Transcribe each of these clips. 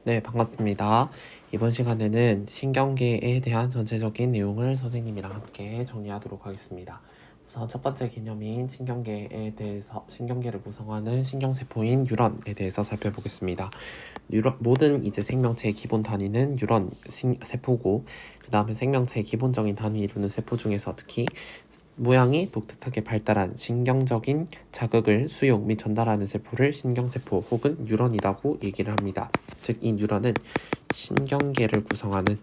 네, 반갑습니다. 이번 시간에는 신경계에 대한 전체적인 내용을 선생님이랑 함께 정리하도록 하겠습니다. 우선 첫 번째 개념인 신경계를 구성하는 신경세포인 뉴런에 대해서 살펴보겠습니다. 모든 이제 생명체의 기본 단위는 뉴런 세포고, 그 다음에 생명체의 기본적인 단위 이루는 세포 중에서 특히 모양이 독특하게 발달한 신경적인 자극을 수용 및 전달하는 세포를 신경세포 혹은 뉴런이라고 얘기를 합니다. 즉, 이 뉴런은 신경계를 구성하는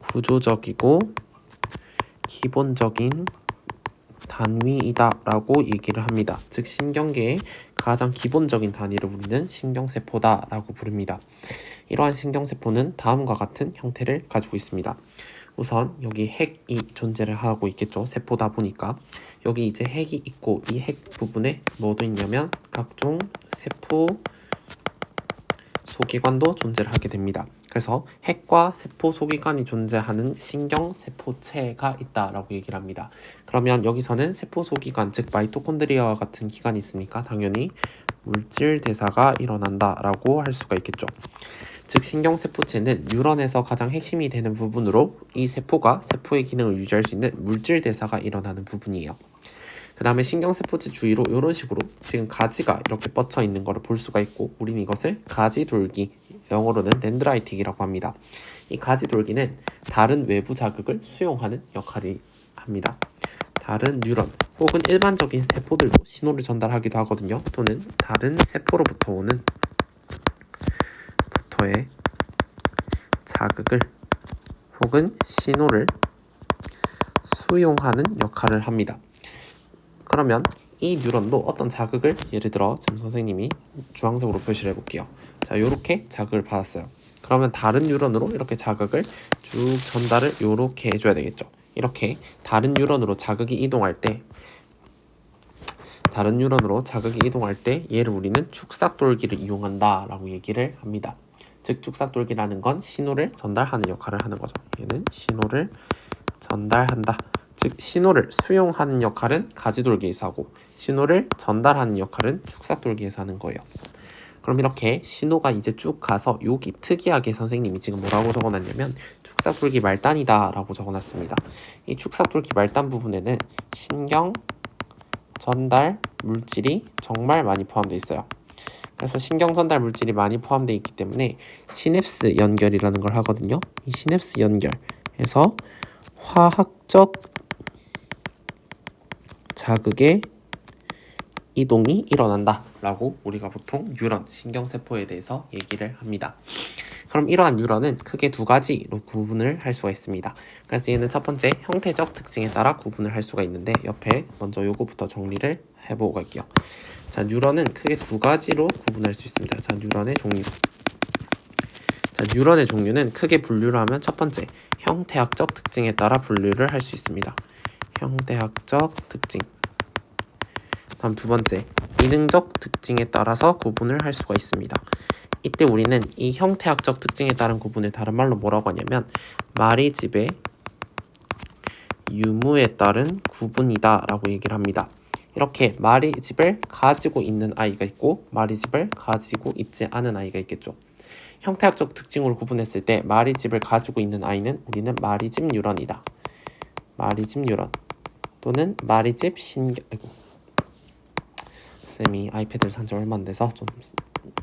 구조적이고 기본적인 단위이다라고 얘기를 합니다. 즉, 신경계의 가장 기본적인 단위를 우리는 신경세포다라고 부릅니다. 이러한 신경세포는 다음과 같은 형태를 가지고 있습니다. 우선 여기 핵이 존재를 하고 있겠죠. 세포다 보니까 여기 이제 핵이 있고, 이 핵 부분에 뭐도 있냐면 각종 세포 소기관도 존재를 하게 됩니다. 그래서 핵과 세포 소기관이 존재하는 신경세포체가 있다라고 얘기를 합니다. 그러면 여기서는 세포 소기관, 즉 마이토콘드리아와 같은 기관이 있으니까 당연히 물질 대사가 일어난다라고 할 수가 있겠죠. 즉, 신경세포체는 뉴런에서 가장 핵심이 되는 부분으로 이 세포가 세포의 기능을 유지할 수 있는 물질 대사가 일어나는 부분이에요. 그 다음에 신경세포체 주위로 이런 식으로 지금 가지가 이렇게 뻗쳐 있는 것을 볼 수가 있고, 우리는 이것을 가지돌기, 영어로는 덴드라이틱이라고 합니다. 이 가지돌기는 다른 외부 자극을 수용하는 역할을 합니다. 다른 뉴런 혹은 일반적인 세포들도 신호를 전달하기도 하거든요. 또는 다른 세포로부터 오는 부터의 자극을 혹은 신호를 수용하는 역할을 합니다. 그러면 이 뉴런도 어떤 자극을, 예를 들어 지금 선생님이 주황색으로 표시를 해볼게요. 자, 이렇게 자극을 받았어요. 그러면 다른 뉴런으로 이렇게 자극을 쭉 전달을 이렇게 해줘야 되겠죠. 이렇게 다른 뉴런으로 자극이 이동할 때 얘를 우리는 축삭돌기를 이용한다라고 얘기를 합니다. 즉, 축삭돌기라는 건 신호를 전달하는 역할을 하는 거죠. 얘는 신호를 전달한다. 즉, 신호를 수용하는 역할은 가지돌기에서 하고, 신호를 전달하는 역할은 축삭돌기에서 하는 거예요. 그럼 이렇게 신호가 이제 쭉 가서 여기 특이하게 선생님이 지금 뭐라고 적어놨냐면 축삭돌기 말단이다 라고 적어놨습니다. 이 축삭돌기 말단 부분에는 신경 전달 물질이 정말 많이 포함되어 있어요. 그래서 신경 전달 물질이 많이 포함되어 있기 때문에 시냅스 연결이라는 걸 하거든요. 이 시냅스 연결에서 화학적 자극의 이동이 일어난다 라고 우리가 보통 뉴런, 신경세포에 대해서 얘기를 합니다. 그럼 이러한 뉴런은 크게 두 가지로 구분을 할 수가 있습니다. 그래서 얘는 첫 번째 형태적 특징에 따라 구분을 할 수가 있는데, 옆에 먼저 요거부터 정리를 해보고 갈게요. 자, 뉴런은 크게 두 가지로 구분할 수 있습니다. 자, 뉴런의 종류는 크게 분류를 하면 첫 번째, 형태학적 특징에 따라 분류를 할 수 있습니다. 형태학적 특징. 다음 두 번째, 기능적 특징에 따라서 구분을 할 수가 있습니다. 이때 우리는 이 형태학적 특징에 따른 구분을 다른 말로 뭐라고 하냐면 마리집의 유무에 따른 구분이다 라고 얘기를 합니다. 이렇게 마리집을 가지고 있는 아이가 있고 마리집을 가지고 있지 않은 아이가 있겠죠. 형태학적 특징으로 구분했을 때 마리집을 가지고 있는 아이는 우리는 마리집 뉴런이다. 마리집 뉴런 또는 마리집 쌤이 아이패드를 산 지 얼마 안 돼서 좀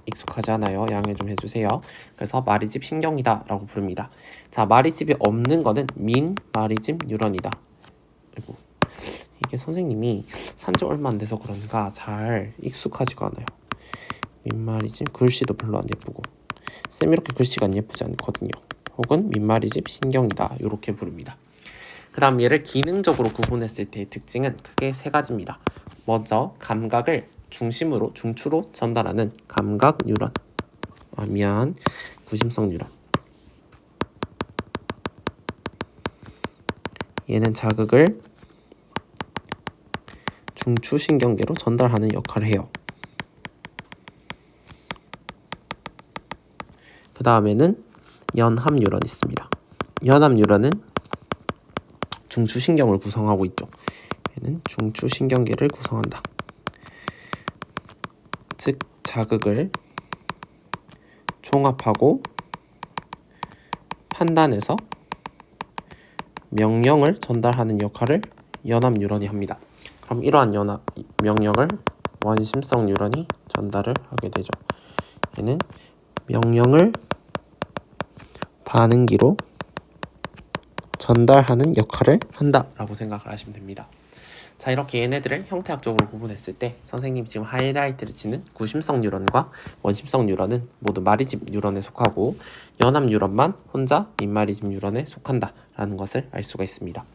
익숙하지 않아요. 양해 좀 해주세요. 그래서 마리집 신경이다 라고 부릅니다. 자, 마리집이 없는 거는 민 마리집 뉴런이다. 그리고 이게 선생님이 산 지 얼마 안 돼서 그런가 잘 익숙하지가 않아요. 민마리집 글씨도 별로 안 예쁘고, 쌤 이렇게 글씨가 안 예쁘지 않거든요. 혹은 민마리집 신경이다 이렇게 부릅니다. 그 다음 얘를 기능적으로 구분했을 때의 특징은 크게 세 가지입니다. 먼저 감각을 중추로 전달하는 감각 뉴런, 구심성 뉴런. 얘는 자극을 중추신경계로 전달하는 역할을 해요. 그 다음에는 연합 뉴런이 있습니다. 연합 뉴런은 중추신경을 구성하고 있죠. 얘는 중추신경계를 구성한다. 자극을 종합하고 판단해서 명령을 전달하는 역할을 연합 뉴런이 합니다. 그럼 이러한 명령을 원심성 뉴런이 전달을 하게 되죠. 얘는 명령을 반응기로 전달하는 역할을 한다라고 생각을 하시면 됩니다. 자, 이렇게 얘네들을 형태학적으로 구분했을 때 선생님이 지금 하이라이트를 치는 구심성 뉴런과 원심성 뉴런은 모두 마리집 뉴런에 속하고 연합 뉴런만 혼자 민마리집 뉴런에 속한다라는 것을 알 수가 있습니다.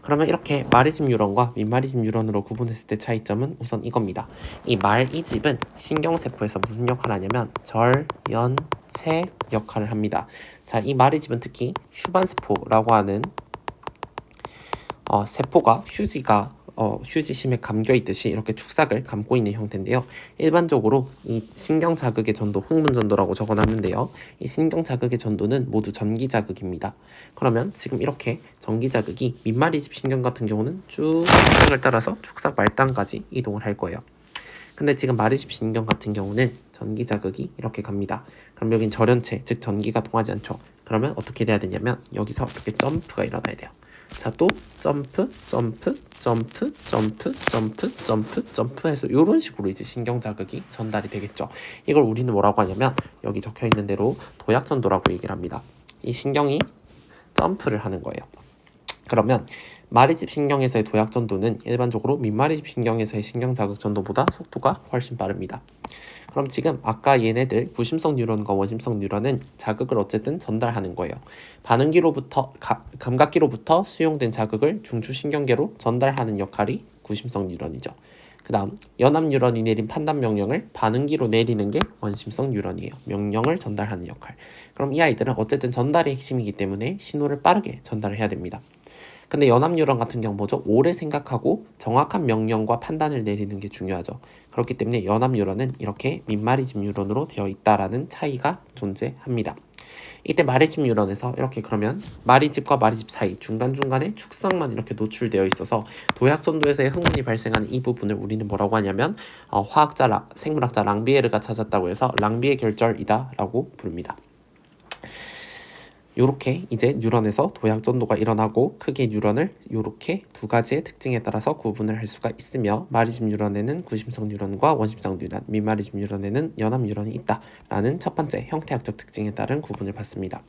그러면 이렇게 마리집 뉴런과 민마리집 뉴런으로 구분했을 때 차이점은 우선 이겁니다. 이 말이집은 신경세포에서 무슨 역할을 하냐면 절연체 역할을 합니다. 자, 이 마리집은 특히 휴반세포라고 하는 세포가 휴지심에 감겨 있듯이 이렇게 축삭을 감고 있는 형태인데요. 일반적으로 이 신경 자극의 전도, 흥분 전도라고 적어놨는데요. 이 신경 자극의 전도는 모두 전기 자극입니다. 그러면 지금 이렇게 전기 자극이 민마리집 신경 같은 경우는 쭉 축삭을 따라서 축삭 말단까지 이동을 할 거예요. 근데 지금 마리집 신경 같은 경우는 전기 자극이 이렇게 갑니다. 그럼 여긴 절연체, 즉 전기가 통하지 않죠. 그러면 어떻게 돼야 되냐면 여기서 이렇게 점프가 일어나야 돼요. 자, 또 점프, 점프, 점프, 점프, 점프, 점프, 점프 해서 이런 식으로 이제 신경 자극이 전달이 되겠죠. 이걸 우리는 뭐라고 하냐면 여기 적혀 있는 대로 도약전도라고 얘기를 합니다. 이 신경이 점프를 하는 거예요. 그러면 마리집 신경에서의 도약전도는 일반적으로 민마리집 신경에서의 신경 자극 전도보다 속도가 훨씬 빠릅니다. 그럼 지금 아까 얘네들 구심성 뉴런과 원심성 뉴런은 자극을 어쨌든 전달하는 거예요. 반응기로부터 감각기로부터 수용된 자극을 중추신경계로 전달하는 역할이 구심성 뉴런이죠. 그 다음 연합 뉴런이 내린 판단 명령을 반응기로 내리는 게 원심성 뉴런이에요. 명령을 전달하는 역할. 그럼 이 아이들은 어쨌든 전달이 핵심이기 때문에 신호를 빠르게 전달을 해야 됩니다. 근데 연합 뉴런 같은 경우 뭐죠? 오래 생각하고 정확한 명령과 판단을 내리는 게 중요하죠. 그렇기 때문에 연합 뉴런은 이렇게 민마리집 뉴런으로 되어 있다라는 차이가 존재합니다. 이때 마리집 뉴런에서 이렇게 그러면 마리집과 마리집 사이 중간중간에 축삭만 이렇게 노출되어 있어서 도약전도에서의 흥분이 발생하는 이 부분을 우리는 뭐라고 하냐면 생물학자 랑비에르가 찾았다고 해서 랑비에 결절이다 라고 부릅니다. 요렇게 이제 뉴런에서 도약전도가 일어나고 크게 뉴런을 요렇게 두 가지의 특징에 따라서 구분을 할 수가 있으며 마리집 뉴런에는 구심성 뉴런과 원심성 뉴런, 민마리집 뉴런에는 연합 뉴런이 있다라는 첫 번째 형태학적 특징에 따른 구분을 받습니다.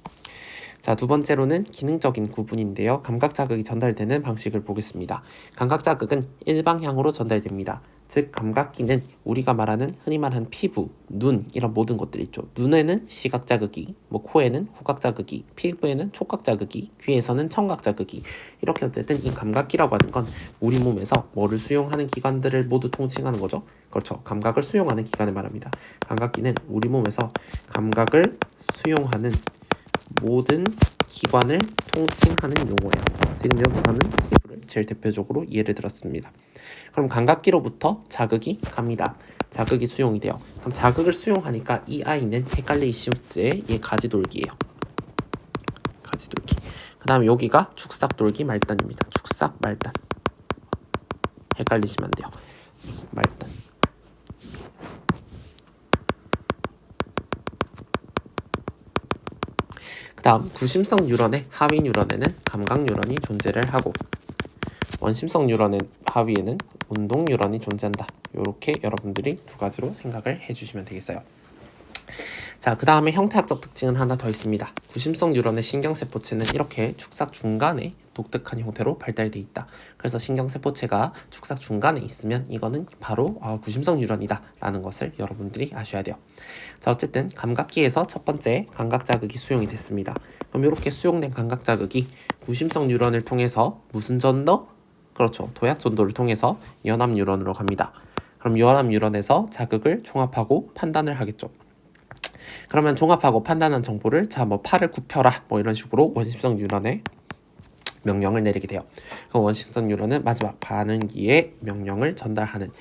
자, 두 번째로는 기능적인 구분인데요. 감각 자극이 전달되는 방식을 보겠습니다. 감각 자극은 일방향으로 전달됩니다. 즉 감각기는 우리가 말하는 흔히 말하는 피부, 눈 이런 모든 것들이 있죠. 눈에는 시각 자극이, 코에는 후각 자극이, 피부에는 촉각 자극이, 귀에서는 청각 자극이 이렇게 어쨌든 이 감각기라고 하는 건 우리 몸에서 뭐를 수용하는 기관들을 모두 통칭하는 거죠. 그렇죠. 감각을 수용하는 기관을 말합니다. 감각기는 우리 몸에서 감각을 수용하는 모든 기관을 통칭하는 용어예요. 지금 여기서는 피부를 제일 대표적으로 예를 들었습니다. 그럼 감각기로부터 자극이 갑니다. 자극이 수용이 돼요. 그럼 자극을 수용하니까 이 아이는 헷갈리기 쉬울 때 얘 가지돌기예요. 가지돌기. 그 다음에 여기가 축삭돌기 말단입니다. 축삭 말단. 헷갈리시면 안 돼요. 말단. 그 다음 구심성 뉴런의 하위 뉴런에는 감각 뉴런이 존재를 하고 원심성 뉴런의 하위에는 운동 뉴런이 존재한다. 이렇게 여러분들이 두 가지로 생각을 해주시면 되겠어요. 자, 그 다음에 형태학적 특징은 하나 더 있습니다. 구심성 뉴런의 신경세포체는 이렇게 축삭 중간에 독특한 형태로 발달되어 있다. 그래서 신경세포체가 축삭 중간에 있으면 이거는 바로 구심성 뉴런이다 라는 것을 여러분들이 아셔야 돼요. 자, 어쨌든 감각기에서 첫 번째 감각자극이 수용이 됐습니다. 그럼 이렇게 수용된 감각자극이 구심성 뉴런을 통해서 무슨 전도? 그렇죠. 도약 전도를 통해서 연합 뉴런으로 갑니다. 그럼 연합 뉴런에서 자극을 종합하고 판단을 하겠죠. 그러면 종합하고 판단한 정보를 팔을 굽혀라 이런 식으로 원심성 뉴런에 명령을 내리게 돼요. 그럼 원심성 뉴런은 마지막 반응기에 명령을 전달하는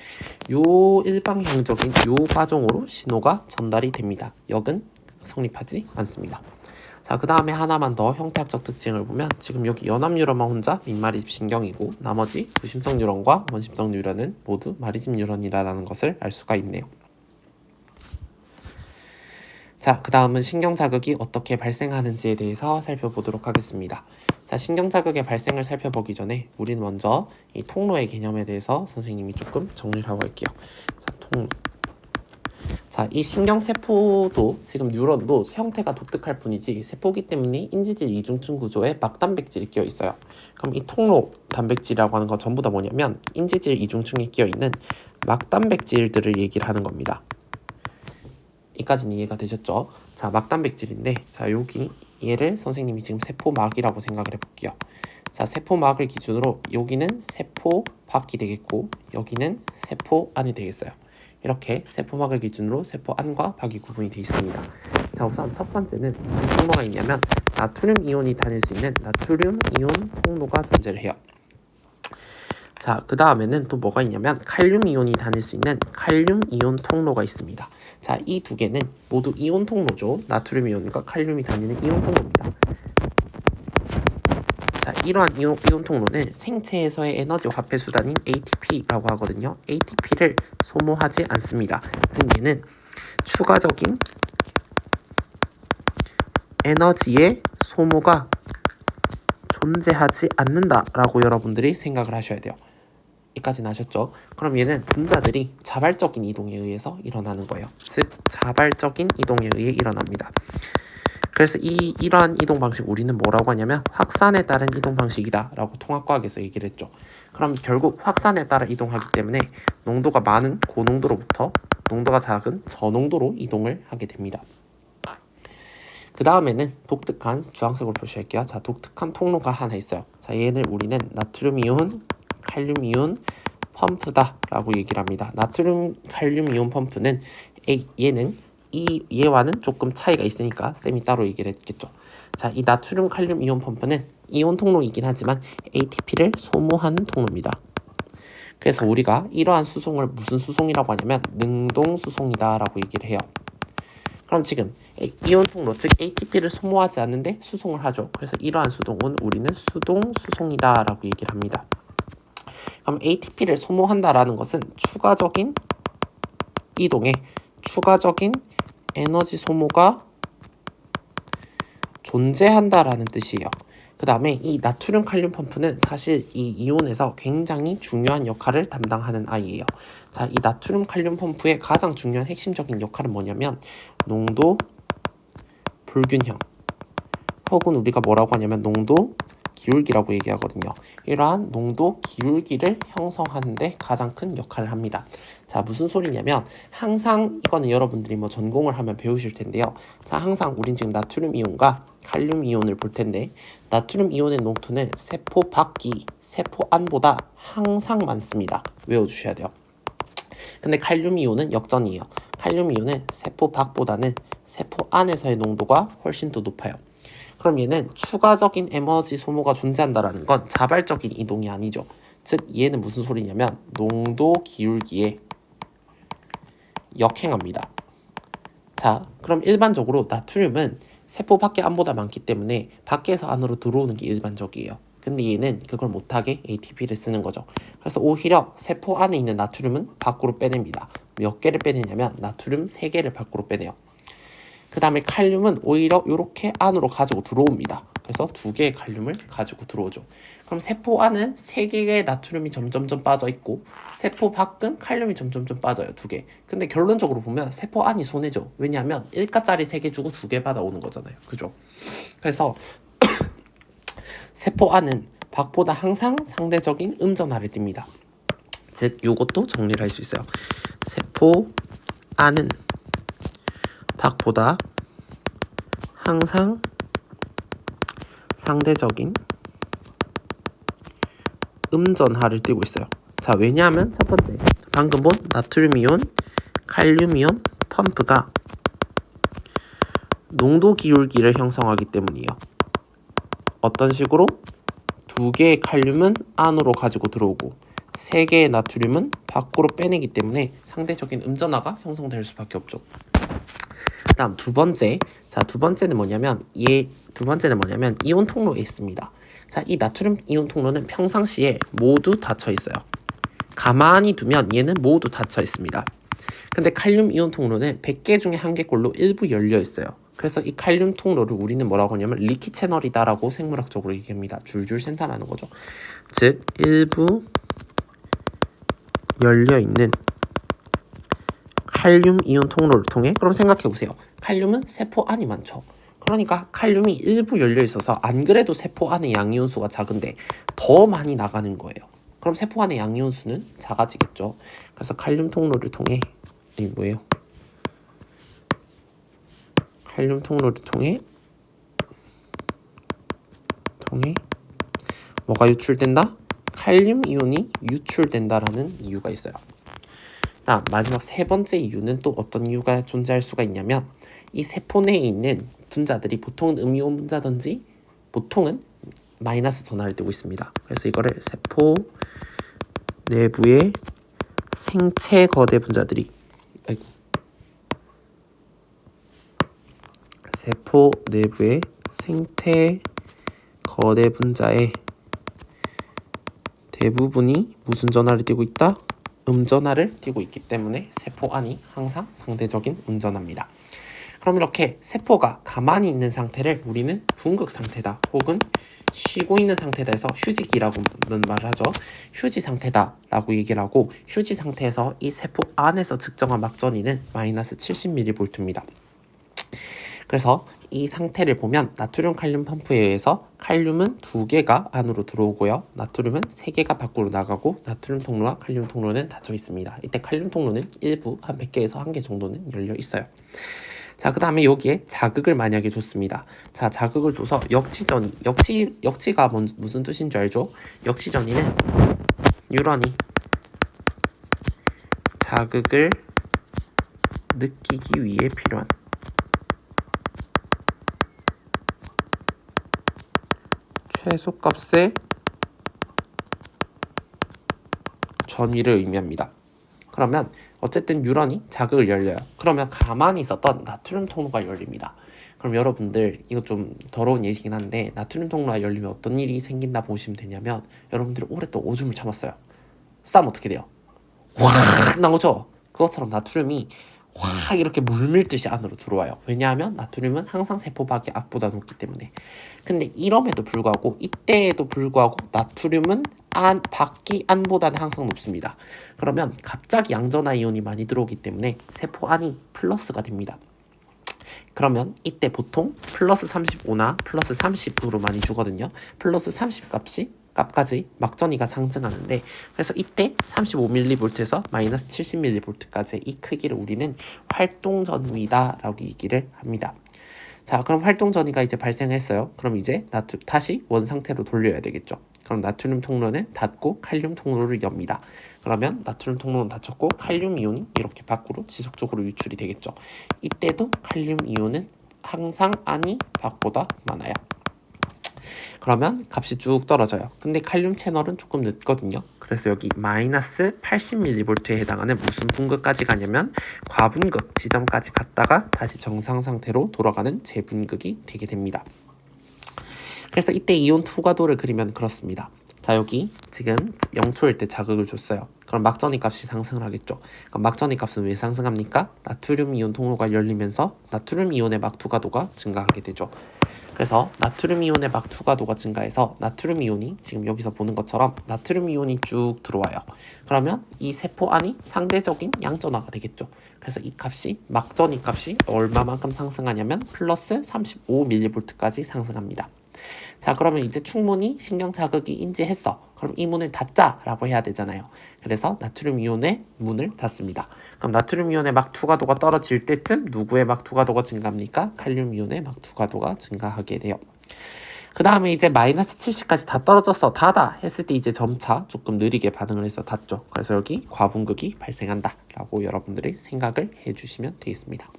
요 일방향적인 요 과정으로 신호가 전달이 됩니다. 역은 성립하지 않습니다. 자, 그 다음에 하나만 더 형태학적 특징을 보면 지금 여기 연합 뉴런만 혼자 민마리집 신경이고 나머지 구심성 뉴런과 원심성 뉴런은 모두 마리집 뉴런이라는 것을 알 수가 있네요. 자, 그 다음은 신경자극이 어떻게 발생하는지에 대해서 살펴보도록 하겠습니다. 자, 신경자극의 발생을 살펴보기 전에 우리는 먼저 이 통로의 개념에 대해서 선생님이 조금 정리를 하고 갈게요. 자, 통로. 자, 이 신경세포도 지금 뉴런도 형태가 독특할 뿐이지 세포기 때문에 인지질 이중층 구조에 막단백질이 끼어 있어요. 그럼 이 통로 단백질이라고 하는 건 전부 다 뭐냐면 인지질 이중층에 끼어 있는 막단백질들을 얘기를 하는 겁니다. 이까지는 이해가 되셨죠? 자, 막단백질인데 자, 여기 얘를 선생님이 지금 세포막이라고 생각을 해볼게요. 자, 세포막을 기준으로 여기는 세포 밖이 되겠고 여기는 세포 안이 되겠어요. 이렇게 세포막을 기준으로 세포 안과 밖이 구분이 되어 있습니다. 자, 우선 첫 번째는 무슨 통로가 있냐면 나트륨 이온이 다닐 수 있는 나트륨 이온 통로가 존재를 해요. 자, 그 다음에는 또 뭐가 있냐면 칼륨 이온이 다닐 수 있는 칼륨 이온 통로가 있습니다. 자, 이 두 개는 모두 이온 통로죠. 나트륨 이온과 칼륨이 다니는 이온 통로입니다. 자, 이러한 이온 통로는 생체에서의 에너지 화폐 수단인 ATP라고 하거든요. ATP를 소모하지 않습니다. 즉 얘는 추가적인 에너지의 소모가 존재하지 않는다라고 여러분들이 생각을 하셔야 돼요. 여기까지는 아셨죠? 그럼 얘는 분자들이 자발적인 이동에 의해서 일어나는 거예요. 즉 자발적인 이동에 의해 일어납니다. 그래서 이러한 이동 방식 우리는 뭐라고 하냐면 확산에 따른 이동 방식이다 라고 통합과학에서 얘기를 했죠. 그럼 결국 확산에 따라 이동하기 때문에 농도가 많은 고농도로부터 농도가 작은 저농도로 이동을 하게 됩니다. 그 다음에는 독특한 주황색으로 표시할게요. 자, 독특한 통로가 하나 있어요. 자, 얘를 우리는 나트륨 이온, 칼륨 이온 펌프다 라고 얘기를 합니다. 나트륨 칼륨 이온 펌프는 얘는 얘와는 조금 차이가 있으니까 쌤이 따로 얘기를 했겠죠. 자, 이 나트륨 칼륨 이온 펌프는 이온 통로이긴 하지만 ATP를 소모하는 통로입니다. 그래서 우리가 이러한 수송을 무슨 수송이라고 하냐면 능동 수송이다 라고 얘기를 해요. 그럼 지금 이온 통로, 즉 ATP를 소모하지 않는데 수송을 하죠. 그래서 이러한 수동은 우리는 수동 수송이다 라고 얘기를 합니다. 그럼 ATP를 소모한다라는 것은 추가적인 이동에 추가적인 에너지 소모가 존재한다라는 뜻이에요. 그 다음에 이 나트륨 칼륨 펌프는 사실 이 이온에서 굉장히 중요한 역할을 담당하는 아이예요. 자, 이 나트륨 칼륨 펌프의 가장 중요한 핵심적인 역할은 뭐냐면 농도 불균형 혹은 우리가 뭐라고 하냐면 농도 기울기라고 얘기하거든요. 이러한 농도 기울기를 형성하는 데 가장 큰 역할을 합니다. 자, 무슨 소리냐면 항상 이거는 여러분들이 뭐 전공을 하면 배우실 텐데요. 자, 항상 우린 지금 나트륨 이온과 칼륨 이온을 볼 텐데 나트륨 이온의 농도는 세포 밖이 세포 안보다 항상 많습니다. 외워주셔야 돼요. 근데 칼륨 이온은 역전이에요. 칼륨 이온은 세포 밖보다는 세포 안에서의 농도가 훨씬 더 높아요. 그럼 얘는 추가적인 에너지 소모가 존재한다라는 건 자발적인 이동이 아니죠. 즉 얘는 무슨 소리냐면 농도 기울기에 역행합니다. 자, 그럼 일반적으로 나트륨은 세포 밖에 안보다 많기 때문에 밖에서 안으로 들어오는 게 일반적이에요. 근데 얘는 그걸 못하게 ATP를 쓰는 거죠. 그래서 오히려 세포 안에 있는 나트륨은 밖으로 빼냅니다. 몇 개를 빼내냐면 나트륨 3개를 밖으로 빼내요. 그 다음에 칼륨은 오히려 이렇게 안으로 가지고 들어옵니다. 그래서 2개의 칼륨을 가지고 들어오죠. 그럼 세포 안은 3개의 나트륨이 점점점 빠져 있고 세포 밖은 칼륨이 점점점 빠져요. 2개. 근데 결론적으로 보면 세포 안이 손해죠. 왜냐하면 1가짜리 3개 주고 2개 받아오는 거잖아요. 그죠? 그래서 세포 안은 밖보다 항상 상대적인 음전하를 띱니다. 즉 이것도 정리를 할 수 있어요. 세포 안은 밖보다 항상 상대적인 음전하를 띠고 있어요. 자, 왜냐하면 첫 번째 방금 본 나트륨 이온, 칼륨 이온 펌프가 농도 기울기를 형성하기 때문이에요. 어떤 식으로? 2개의 칼륨은 안으로 가지고 들어오고 3개의 나트륨은 밖으로 빼내기 때문에 상대적인 음전하가 형성될 수밖에 없죠. 그 다음 두 번째는 뭐냐면 이온 통로에 있습니다. 자, 이 나트륨 이온 통로는 평상시에 모두 닫혀 있어요. 가만히 두면 얘는 모두 닫혀 있습니다. 근데 칼륨 이온 통로는 100개 중에 1개꼴로 일부 열려 있어요. 그래서 이 칼륨 통로를 우리는 뭐라고 하냐면 리키 채널이다라고 생물학적으로 얘기합니다. 줄줄 샌다라는 거죠. 즉 일부 열려 있는 칼륨 이온 통로를 통해, 그럼 생각해 보세요. 칼륨은 세포 안이 많죠. 그러니까 칼륨이 일부 열려 있어서 안 그래도 세포 안의 양이온수가 작은데 더 많이 나가는 거예요. 그럼 세포 안의 양이온수는 작아지겠죠. 그래서 칼륨 통로를 통해 이 뭐예요? 칼륨 통로를 통해 뭐가 유출된다? 칼륨 이온이 유출된다라는 이유가 있어요. 마지막 세 번째 이유는 또 어떤 이유가 존재할 수가 있냐면, 이 세포 내에 있는 분자들이 보통은 음이온 분자든지 보통은 마이너스 전하를 띠고 있습니다. 그래서 이거를 세포 내부의 생체 거대 분자들이 세포 내부의 생체 거대 분자의 대부분이 무슨 전하를 띠고 있다? 음전하를 띠고 있기 때문에 세포 안이 항상 상대적인 음전합니다. 그럼 이렇게 세포가 가만히 있는 상태를 우리는 붕극 상태다 혹은 쉬고 있는 상태다 해서 휴지기라고 말을 하죠. 휴지 상태다 라고 얘기를 하고, 휴지 상태에서 이 세포 안에서 측정한 막전위는 마이너스 70mV입니다. 그래서 이 상태를 보면 나트륨 칼륨 펌프에 의해서 칼륨은 2개가 안으로 들어오고요, 나트륨은 3개가 밖으로 나가고, 나트륨 통로와 칼륨 통로는 닫혀 있습니다. 이때 칼륨 통로는 일부 한 100개에서 1개 정도는 열려 있어요. 자, 그 다음에 여기에 자극을 만약에 줬습니다. 자, 자극을 줘서 역치가 무슨 뜻인 줄 알죠? 역치전이는 뉴런이 자극을 느끼기 위해 필요한 최소값의 전위를 의미합니다. 그러면 어쨌든 뉴런이 자극을 열려요. 그러면 가만히 있었던 나트륨 통로가 열립니다. 그럼 여러분들, 이거 좀 더러운 예시긴 한데, 나트륨 통로가 열리면 어떤 일이 생긴다 보시면 되냐면, 여러분들이 오랫동안 오줌을 참았어요. 싸면 어떻게 돼요? 확 나오죠? 그것처럼 나트륨이 확 이렇게 물밀듯이 안으로 들어와요. 왜냐하면 나트륨은 항상 세포 밖의 압보다 높기 때문에. 근데 이럼에도 불구하고, 이때에도 불구하고 나트륨은 밖이 안보다는 항상 높습니다. 그러면 갑자기 양전하 이온이 많이 들어오기 때문에 세포 안이 플러스가 됩니다. 그러면 이때 보통 플러스 35나 플러스 30으로 많이 주거든요. 플러스 30 값까지 막전위가 상승하는데, 그래서 이때 35mV에서 마이너스 70mV까지 이 크기를 우리는 활동전위다 라고 얘기를 합니다. 자, 그럼 활동전위가 이제 발생했어요. 그럼 이제 다시 원상태로 돌려야 되겠죠. 그럼 나트륨 통로는 닫고 칼륨 통로를 엽니다. 그러면 나트륨 통로는 닫혔고 칼륨 이온이 이렇게 밖으로 지속적으로 유출이 되겠죠. 이때도 칼륨 이온은 항상 안이 밖보다 많아요. 그러면 값이 쭉 떨어져요. 근데 칼륨 채널은 조금 늦거든요. 그래서 여기 마이너스 80mV에 해당하는 무슨 분극까지 가냐면 과분극 지점까지 갔다가 다시 정상 상태로 돌아가는 재분극이 되게 됩니다. 그래서 이때 이온 투과도를 그리면 그렇습니다. 자, 여기 지금 0초일 때 자극을 줬어요. 그럼 막전위 값이 상승을 하겠죠. 그럼 막전위 값은 왜 상승합니까? 나트륨 이온 통로가 열리면서 나트륨 이온의 막 투과도가 증가하게 되죠. 그래서 나트륨 이온의 막 투과도가 증가해서 나트륨 이온이 지금 여기서 보는 것처럼 나트륨 이온이 쭉 들어와요. 그러면 이 세포 안이 상대적인 양전화가 되겠죠. 그래서 이 값이 막전위 값이 얼마만큼 상승하냐면 플러스 35mV까지 상승합니다. 자, 그러면 이제 충분히 신경 자극이 인지했어. 그럼 이 문을 닫자라고 해야 되잖아요. 그래서 나트륨 이온의 문을 닫습니다. 그럼 나트륨 이온의 막 투과도가 떨어질 때쯤 누구의 막 투과도가 증가합니까? 칼륨 이온의 막 투과도가 증가하게 돼요. 그 다음에 이제 마이너스 70까지 다 떨어졌어, 닫아 했을 때 이제 점차 조금 느리게 반응을 해서 닫죠. 그래서 여기 과분극이 발생한다 라고 여러분들이 생각을 해주시면 되겠습니다.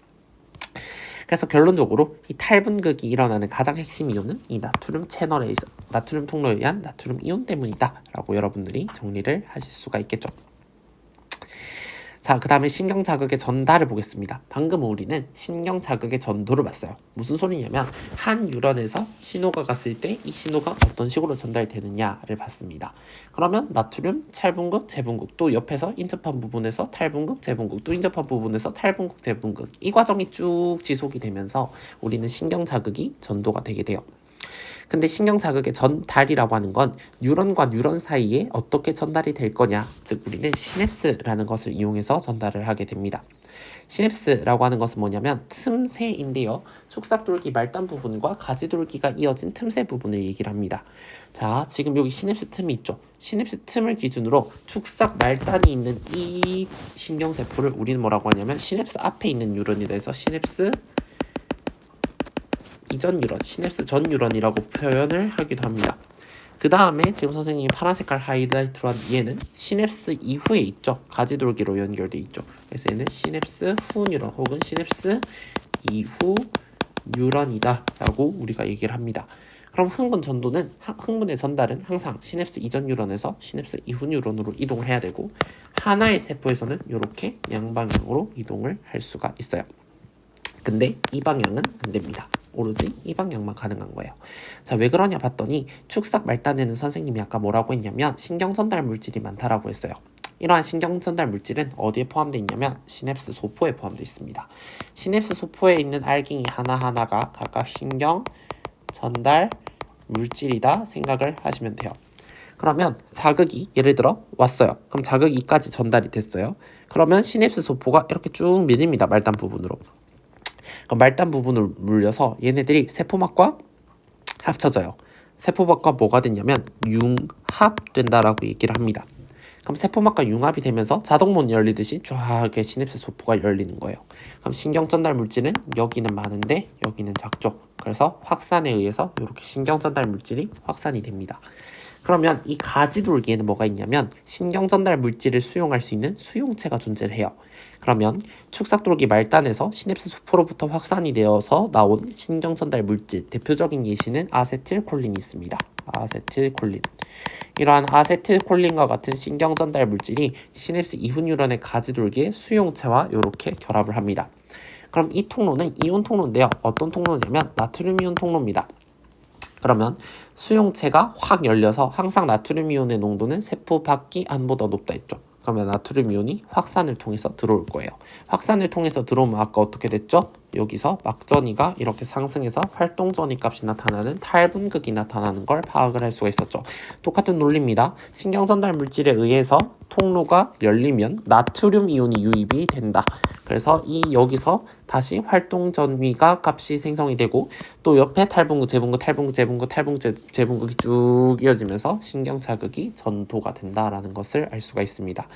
그래서 결론적으로 이 탈분극이 일어나는 가장 핵심 이유는 이 나트륨 채널에 있어 나트륨 통로에 의한 나트륨 이온 때문이다 라고 여러분들이 정리를 하실 수가 있겠죠. 자, 그 다음에 신경 자극의 전달을 보겠습니다. 방금 우리는 신경 자극의 전도를 봤어요. 무슨 소리냐면 한 뉴런에서 신호가 갔을 때 이 신호가 어떤 식으로 전달되느냐를 봤습니다. 그러면 나트륨, 찰분극, 재분극, 또 옆에서 인접한 부분에서 탈분극, 재분극, 또 인접한 부분에서 탈분극, 재분극, 이 과정이 쭉 지속이 되면서 우리는 신경 자극이 전도가 되게 돼요. 근데 신경 자극의 전달이라고 하는 건 뉴런과 뉴런 사이에 어떻게 전달이 될 거냐, 즉 우리는 시냅스라는 것을 이용해서 전달을 하게 됩니다. 시냅스라고 하는 것은 뭐냐면 틈새인데요. 축삭돌기 말단 부분과 가지돌기가 이어진 틈새 부분을 얘기를 합니다. 자, 지금 여기 시냅스 틈이 있죠. 시냅스 틈을 기준으로 축삭 말단이 있는 이 신경세포를 우리는 뭐라고 하냐면 시냅스 앞에 있는 뉴런이라 해서 시냅스 이전 뉴런, 시냅스 전 뉴런이라고 표현을 하기도 합니다. 그 다음에 지금 선생님이 파란 색깔 하이라이트로 한 얘는 시냅스 이후에 있죠. 가지돌기로 연결돼 있죠. 그래서 얘는 시냅스 후 뉴런 혹은 시냅스 이후 뉴런이다 라고 우리가 얘기를 합니다. 그럼 흥분 전도는 흥분의 전달은 항상 시냅스 이전 뉴런에서 시냅스 이후 뉴런으로 이동을 해야 되고, 하나의 세포에서는 이렇게 양방향으로 이동을 할 수가 있어요. 근데 이 방향은 안 됩니다. 오로지 이 방향만 가능한 거예요. 자, 왜 그러냐 봤더니 축삭 말단에는 선생님이 아까 뭐라고 했냐면 신경 전달 물질이 많다라고 했어요. 이러한 신경 전달 물질은 어디에 포함되어 있냐면 시냅스 소포에 포함되어 있습니다. 시냅스 소포에 있는 알갱이 하나하나가 각각 신경 전달 물질이다 생각을 하시면 돼요. 그러면 자극이 예를 들어 왔어요. 그럼 자극이 이까지 전달이 됐어요. 그러면 시냅스 소포가 이렇게 쭉 밀립니다. 말단 부분으로. 그럼 말단 부분을 물려서 얘네들이 세포막과 합쳐져요. 세포막과 뭐가 됐냐면 융합된다라고 얘기를 합니다. 그럼 세포막과 융합이 되면서 자동문 열리듯이 쫙 이렇게 시냅스 소포가 열리는 거예요. 그럼 신경 전달 물질은 여기는 많은데 여기는 작죠. 그래서 확산에 의해서 이렇게 신경 전달 물질이 확산이 됩니다. 그러면 이 가지돌기에는 뭐가 있냐면 신경 전달 물질을 수용할 수 있는 수용체가 존재를 해요. 그러면 축삭돌기 말단에서 시냅스 소포로부터 확산이 되어서 나온 신경 전달 물질 대표적인 예시는 아세틸콜린이 있습니다. 아세틸콜린. 이러한 아세틸콜린과 같은 신경 전달 물질이 시냅스 이후 뉴런의 가지돌기의 수용체와 이렇게 결합을 합니다. 그럼 이 통로는 이온 통로인데요. 어떤 통로냐면 나트륨 이온 통로입니다. 그러면 수용체가 확 열려서 항상 나트륨 이온의 농도는 세포 밖이 안보다 높다 했죠. 그러면 나트륨 이온이 확산을 통해서 들어올 거예요. 확산을 통해서 들어오면 아까 어떻게 됐죠? 여기서 막전이가 이렇게 상승해서 활동전이 값이 나타나는 탈분극이 나타나는 걸 파악을 할 수가 있었죠. 똑같은 논리입니다. 신경전달 물질에 의해서 통로가 열리면 나트륨 이온이 유입이 된다. 그래서 여기서 다시 활동전위가 값이 생성이 되고 또 옆에 탈분극, 재분극, 탈분극, 재분극, 탈분극, 재분극이 쭉 이어지면서 신경자극이 전도가 된다라는 것을 알 수가 있습니다.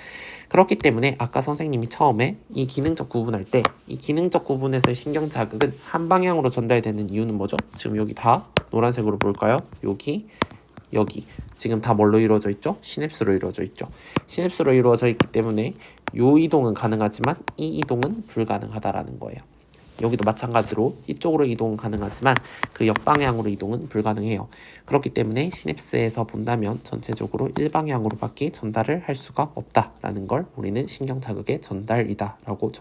그렇기 때문에 아까 선생님이 처음에 이 기능적 구분할 때 이 기능적 구분에서의 신경자극은 한 방향으로 전달되는 이유는 뭐죠? 지금 여기 다 노란색으로 볼까요? 여기 지금 다 뭘로 이루어져 있죠? 시냅스로 이루어져 있죠. 시냅스로 이루어져 있기 때문에 요 이동은 가능하지만 이 이동은 불가능하다라는 거예요. 여기도 마찬가지로 이쪽으로 이동은 가능하지만 그 역방향으로 이동은 불가능해요. 그렇기 때문에 시냅스에서 본다면 전체적으로 일방향으로밖에 전달을 할 수가 없다라는 걸 우리는 신경자극의 전달이다라고